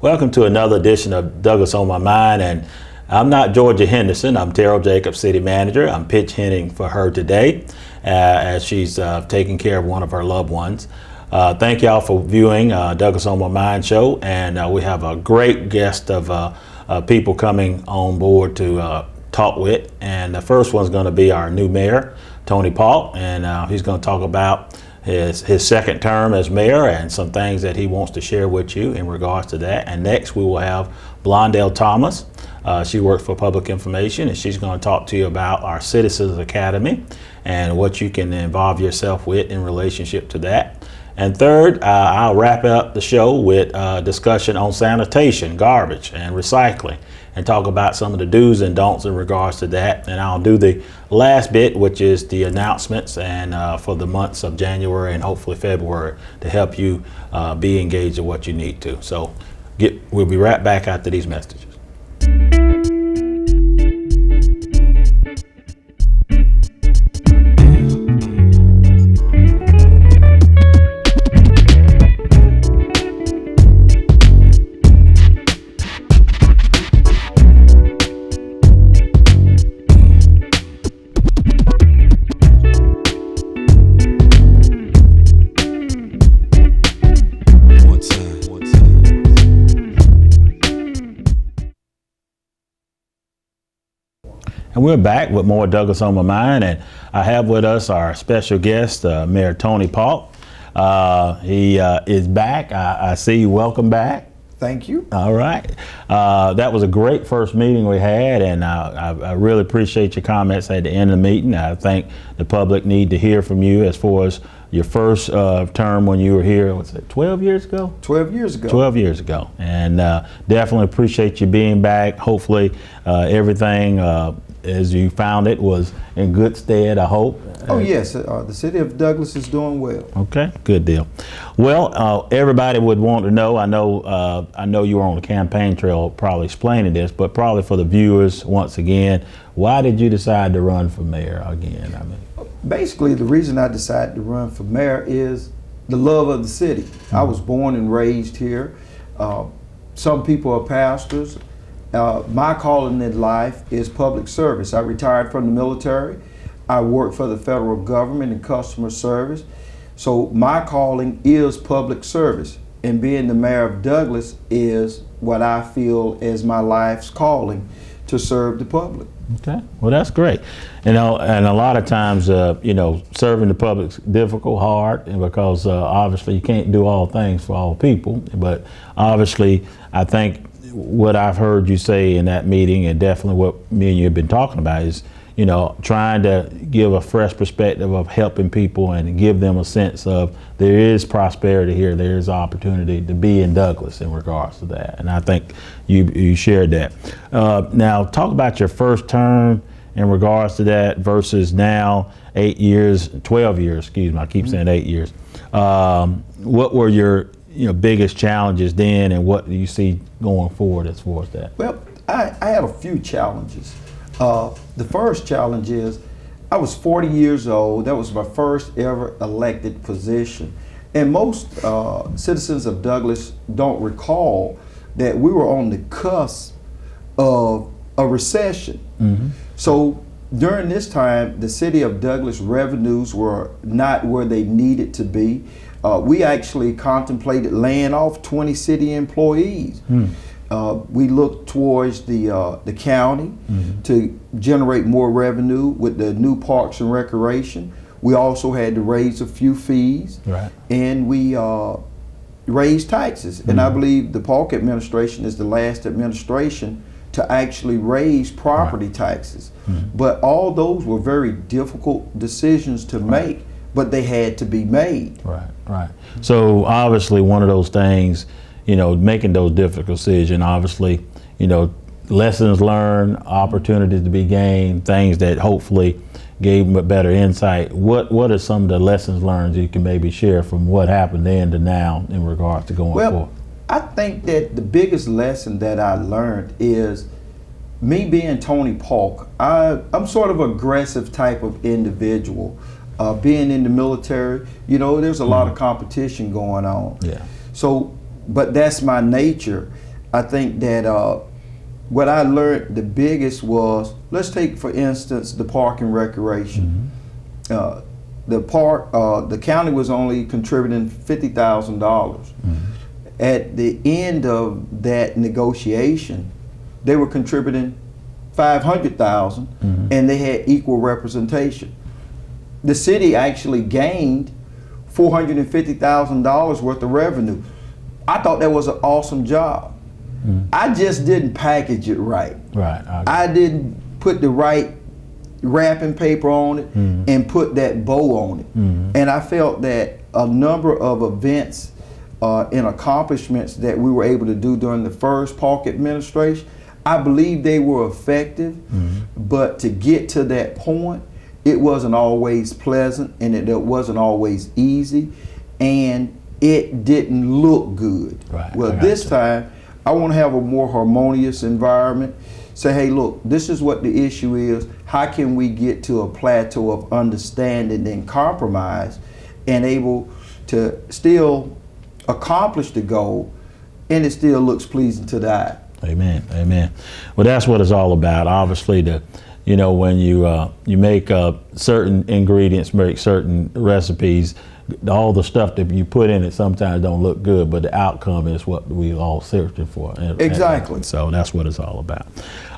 Welcome to another edition of Douglas on My Mind, and I'm not Georgia Henderson. I'm Terrell Jacobs, City Manager. I'm pitch hitting for her today as she's taking care of one of her loved ones. Thank y'all for viewing Douglas on My Mind show, and we have a great guest of people coming on board to talk with. And the first one's going to be our new mayor, Tony Paulk, and he's going to talk about his second term as mayor and some things that he wants to share with you in regards to that. And next we will have Blondell Thomas. She works for Public Information, and she's going to talk to you about our Citizens Academy and what you can involve yourself with in relationship to that. And third, I'll wrap up the show with discussion on sanitation, garbage, and recycling, and talk about some of the do's and don'ts in regards to that. And I'll do the last bit, which is the announcements and for the months of January and hopefully February to help you be engaged in what you need to. So we'll be right back after these messages. And we're back with more Douglas on My Mind, and I have with us our special guest, Mayor Tony Paulk. He is back. I see you. Welcome back. Thank you. All right. That was a great first meeting we had, and I really appreciate your comments at the end of the meeting. I think the public need to hear from you as far as your first term when you were here, what's it, 12 years ago? 12 years ago. 12 years ago. And definitely appreciate you being back. Hopefully everything as you found it was in good stead, I hope. Oh yes, the city of Douglas is doing well. Okay, good deal. Well, everybody would want to know, I know you were on the campaign trail probably explaining this, but probably for the viewers once again, why did you decide to run for mayor again? Basically, the reason I decided to run for mayor is the love of the city. Mm-hmm. I was born and raised here. Some people are pastors. My calling in life is public service. I retired from the military. I work for the federal government in customer service. So my calling is public service. And being the mayor of Douglas is what I feel is my life's calling, to serve the public. Okay, well that's great. And a lot of times, serving the public's difficult, hard, and because obviously you can't do all things for all people. But obviously, I think what I've heard you say in that meeting, and definitely what me and you have been talking about, is trying to give a fresh perspective of helping people and give them a sense of there is prosperity here, there is opportunity to be in Douglas in regards to that. And I think you shared that. Now talk about your first term in regards to that versus now 12 years, excuse me, I keep saying 8 years. What were your biggest challenges then, and what do you see going forward as far as that? Well, I had a few challenges. The first challenge is I was 40 years old. That was my first ever elected position. And most citizens of Douglas don't recall that we were on the cusp of a recession. Mm-hmm. So during this time, the city of Douglas revenues were not where they needed to be. We actually contemplated laying off 20 city employees. We looked towards the county mm-hmm. to generate more revenue with the new parks and recreation. We also had to raise a few fees, right. And we raised taxes. Mm-hmm. And I believe the Paulk administration is the last administration to actually raise property right. taxes. Mm-hmm. But all those were very difficult decisions to right. make, but they had to be made. Right, right. So obviously one of those things, making those difficult decisions, obviously, lessons learned, opportunities to be gained, things that hopefully gave them a better insight. What are some of the lessons learned you can maybe share from what happened then to now in regards to going forward? I think that the biggest lesson that I learned is me being Tony Paulk. I'm sort of aggressive type of individual. Being in the military, there's a lot of competition going on. Yeah. So, but that's my nature. I think that what I learned the biggest was, let's take for instance the park and recreation. The county was only contributing $50,000. At the end of that negotiation, they were contributing $500,000, and they had equal representation. The city actually gained $450,000 worth of revenue. I thought that was an awesome job. I just didn't package it right. I didn't put the right wrapping paper on it and put that bow on it. And I felt that a number of events and accomplishments that we were able to do during the first park administration, I believe they were effective, but to get to that point, it wasn't always pleasant, and it wasn't always easy, and it didn't look good. Well, this time, I want to have a more harmonious environment. Say, hey, look, this is what the issue is. How can we get to a plateau of understanding and compromise and able to still accomplish the goal, and it still looks pleasing to the eye? Amen. Amen. Well, that's what it's all about. Obviously, when you make certain ingredients, make certain recipes, all the stuff that you put in it sometimes don't look good, but the outcome is what we all searching for. Exactly. So that's what it's all about.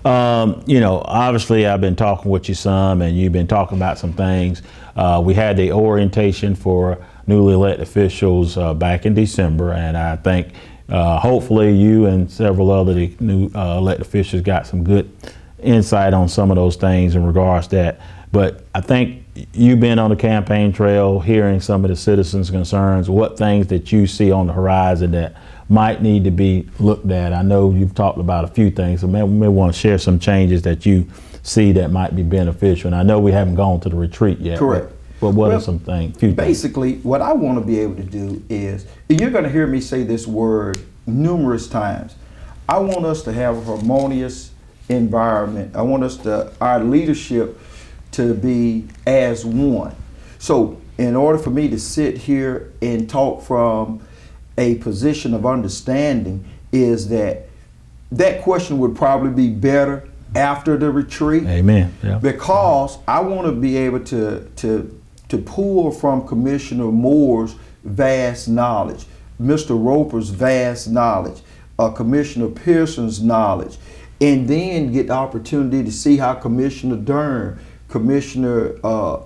Obviously, I've been talking with you some, and you've been talking about some things. We had the orientation for newly elected officials back in December, and I think hopefully you and several other new elected officials got some good insight on some of those things in regards to that. But I think you've been on the campaign trail, hearing some of the citizens' concerns, what things that you see on the horizon that might need to be looked at. I know you've talked about a few things, so maybe we may want to share some changes that you see that might be beneficial. And I know we haven't gone to the retreat yet. Correct. But what are some things? Basically, what I want to be able to do is, you're going to hear me say this word numerous times, I want us to have a harmonious environment. I want our leadership to be as one. So in order for me to sit here and talk from a position of understanding, is that question would probably be better after the retreat. Amen. Yeah. Because I want to be able to pull from Commissioner Moore's vast knowledge, Mr. Roper's vast knowledge, Commissioner Pearson's knowledge, and then get the opportunity to see how Commissioner Dern, Commissioner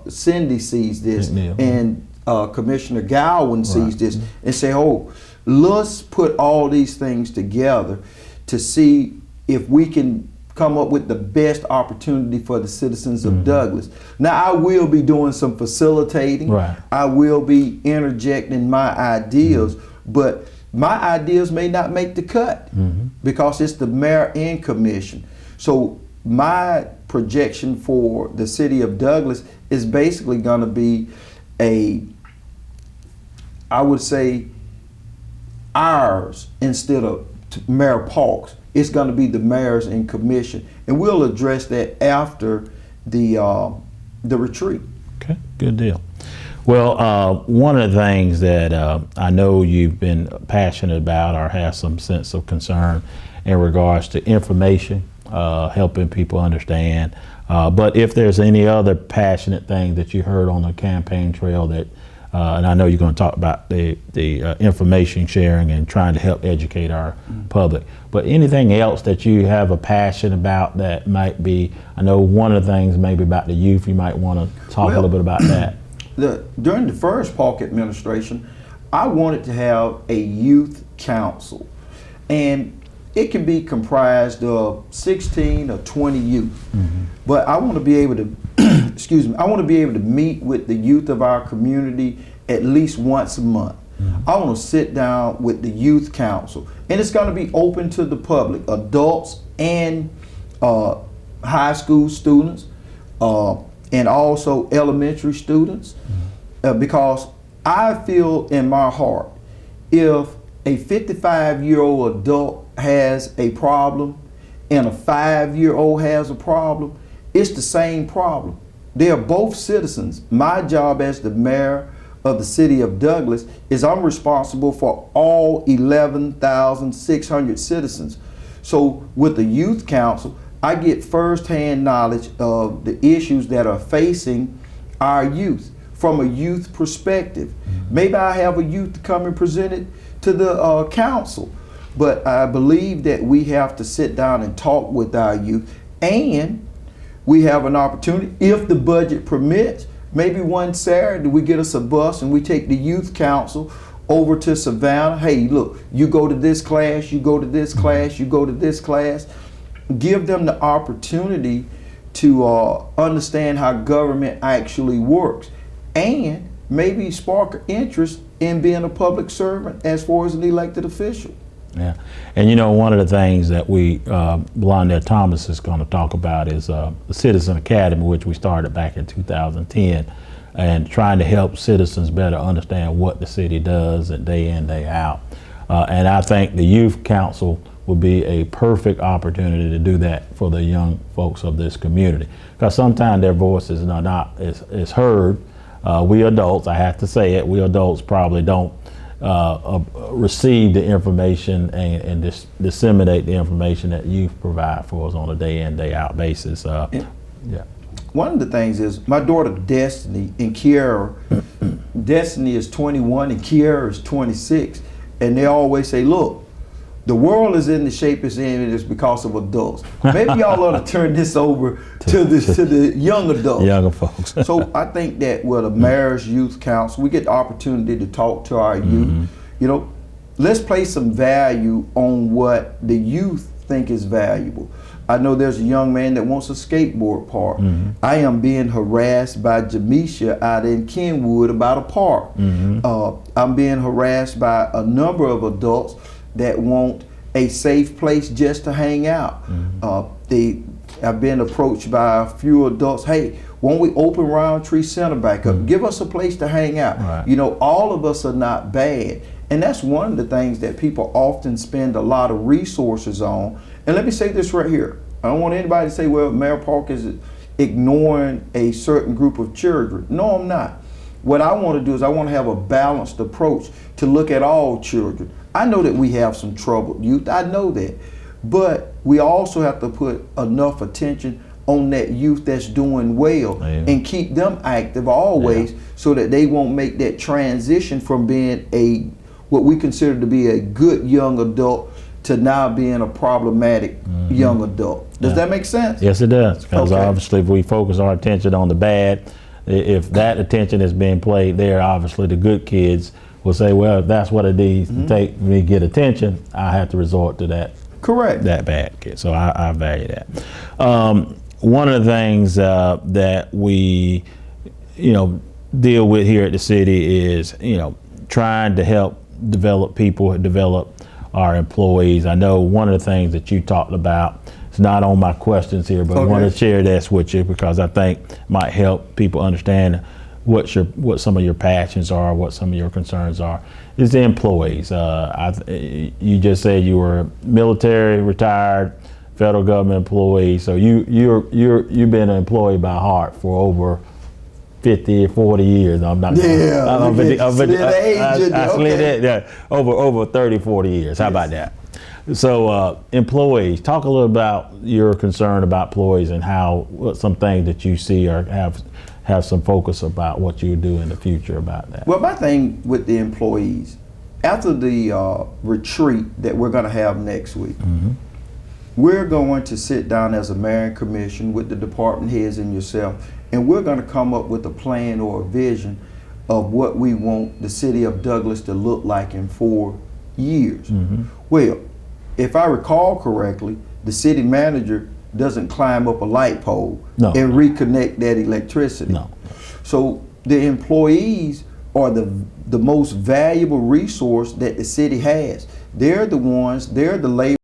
Cindy sees this, and Commissioner Gowan sees this, and say, oh, let's put all these things together to see if we can come up with the best opportunity for the citizens of Douglas. Now, I will be doing some facilitating. I will be interjecting my ideas, but my ideas may not make the cut because it's the mayor and commission. So my projection for the city of Douglas is basically going to be I would say, ours instead of Mayor Parks. It's going to be the mayors and commission, and we'll address that after the retreat. Okay, good deal. Well, one of the things that I know you've been passionate about or have some sense of concern in regards to information, helping people understand. But if there's any other passionate thing that you heard on the campaign trail that, and I know you're going to talk about the information sharing and trying to help educate our public, but anything else that you have a passion about that might be, I know one of the things maybe about the youth, you might want to talk a little bit about that. During the first Park administration, I wanted to have a youth council, and it can be comprised of 16 or 20 youth. But I want to be able to, excuse me, I want to be able to meet with the youth of our community at least once a month. I want to sit down with the youth council, and it's going to be open to the public, adults and high school students, and also elementary students, because I feel in my heart, if a 55-year-old adult has a problem and a 5-year-old has a problem, it's the same problem. They are both citizens. My job as the mayor of the city of Douglas is I'm responsible for all 11,600 citizens. So with the youth council, I get firsthand knowledge of the issues that are facing our youth from a youth perspective. Maybe I have a youth to come and present it to the council, but I believe that we have to sit down and talk with our youth, and we have an opportunity, if the budget permits, maybe one Saturday we get us a bus and we take the youth council over to Savannah. Hey, look, you go to this class, you go to this class, you go to this class. Give them the opportunity to understand how government actually works, and maybe spark interest in being a public servant as far as an elected official. Yeah, and you know, one of the things that we, Blondell Thomas is going to talk about is the Citizen Academy, which we started back in 2010, and trying to help citizens better understand what the city does and day in, day out. And I think the Youth Council would be a perfect opportunity to do that for the young folks of this community, because sometimes their voices are not is heard. We adults, I have to say it, we adults probably don't receive the information and disseminate the information that youth provide for us on a day in, day out basis. Yeah. One of the things is my daughter Destiny and Kiara, Destiny is 21 and Kiara is 26, and they always say, look, the world is in the shape it's in, and it's because of adults. Maybe y'all ought to turn this over to the young adults. Younger folks. So I think that with a Mayor's Youth Council, we get the opportunity to talk to our youth. You know, let's place some value on what the youth think is valuable. I know there's a young man that wants a skateboard park. I am being harassed by Jamisha out in Kenwood about a park. I'm being harassed by a number of adults that want a safe place just to hang out. I've been approached by a few adults, hey, won't we open Roundtree Center back up? Give us a place to hang out. Right. You know, all of us are not bad. And that's one of the things that people often spend a lot of resources on. And let me say this right here. I don't want anybody to say, well, Mayor Park is ignoring a certain group of children. No, I'm not. What I want to do is I want to have a balanced approach to look at all children. I know that we have some troubled youth, I know that. But we also have to put enough attention on that youth that's doing well and keep them active always so that they won't make that transition from being what we consider to be a good young adult to now being a problematic young adult. Does that make sense? Yes, it does. Because obviously if we focus our attention on the bad, if that attention is being played there, obviously the good kids will say, well, if that's what it needs to take me to get attention, I have to resort to that. Correct. That bad kid. So I value that. One of the things that we, deal with here at the city is, trying to help develop people, develop our employees. I know one of the things that you talked about, it's not on my questions here, but I want to share this with you because I think it might help people understand what some of your passions are, what some of your concerns are, is the employees. You just said you were military, retired, federal government employee, so you've been an employee by heart for over 50 or 40 years. I'm not. Over 30, 40 years. How about that? So employees, talk a little about your concern about employees and what some things that you see or have some focus about what you do in the future about that. Well, my thing with the employees, after the retreat that we're going to have next week, we're going to sit down as a mayor and commission with the department heads and yourself, and we're going to come up with a plan or a vision of what we want the city of Douglas to look like in 4 years. Well, if I recall correctly, the city manager doesn't climb up a light pole and reconnect that electricity. No. So the employees are the most valuable resource that the city has. They're the ones, they're the labor